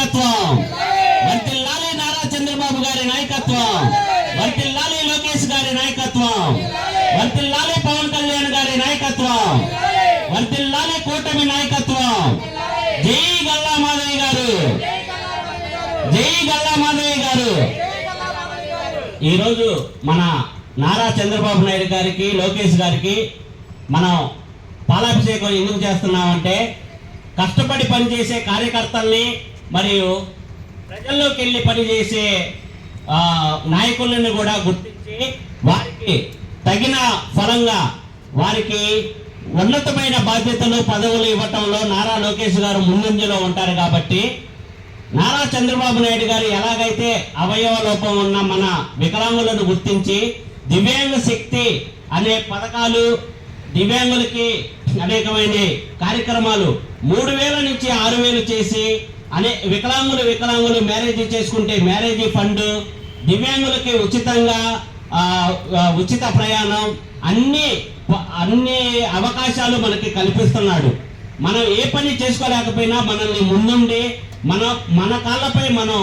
నాయకత్వం, వర్ధిల్లాలి నారా చంద్రబాబు గారి నాయకత్వం, వర్ధిల్లాలి లోకేష్ గారి నాయకత్వం, వర్ధిల్లాలి పవన్ కళ్యాణ్ గారి నాయకత్వం, వర్ధిల్లాలి కూటమి నాయకత్వం. జై గల్లా మాధవి గారు, జై గల్లా మాధవి గారు. ఈరోజు మన నారా చంద్రబాబు నాయుడు గారికి, లోకేష్ గారికి మనం పాలాభిషేకం ఎందుకు చేస్తున్నామంటే, కష్టపడి పనిచేసే కార్యకర్తల్ని మరియు ప్రజల్లోకి వెళ్ళి పనిచేసే నాయకులను కూడా గుర్తించి వారికి తగిన ఫలంగా వారికి ఉన్నతమైన బాధ్యతలు, పదవులు ఇవ్వటంలో నారా లోకేష్ గారు ముందంజలో ఉంటారు. కాబట్టి నారా చంద్రబాబు నాయుడు గారు ఎలాగైతే అవయవ లోపం ఉన్న మన వికలాంగులను గుర్తించి దివ్యాంగ శక్తి అనే పథకాలు, దివ్యాంగులకి అనేకమైన కార్యక్రమాలు 3,000 నుంచి 6,000 చేసి వికలాంగులు మ్యారేజ్ చేసుకుంటే మ్యారేజ్ ఫండ్, దివ్యాంగులకి ఉచితంగా ఉచిత ప్రయాణం, అన్ని అవకాశాలు మనకి కల్పిస్తున్నాడు. మనం ఏ పని చేసుకోలేకపోయినా మనల్ని ముందుండి మన కాళ్ళపై మనం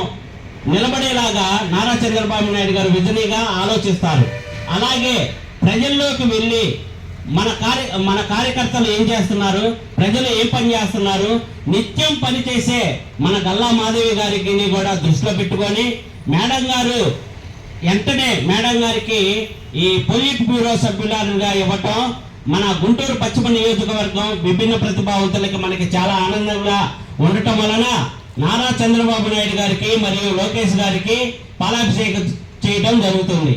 నిలబడేలాగా నారా చంద్రబాబు నాయుడు గారు విజనీగా ఆలోచిస్తారు. అలాగే ప్రజల్లోకి వెళ్ళి మన కార్యకర్తలు ఏం చేస్తున్నారు, ప్రజలు ఏం పని చేస్తున్నారు, నిత్యం పనిచేసే మన గల్లా మాధవి గారికి కూడా దృష్టిలో పెట్టుకొని మేడం గారికి ఈ పొలిట్ బ్యూరో సభ్యులుగా ఇవ్వటం మన గుంటూరు పశ్చిమ నియోజకవర్గం విభిన్న ప్రతిభావంతులకి మనకి చాలా ఆనందంగా ఉండటం వలన నారా చంద్రబాబు నాయుడు గారికి మరియు లోకేష్ గారికి పాలాభిషేకం చేయడం జరుగుతుంది.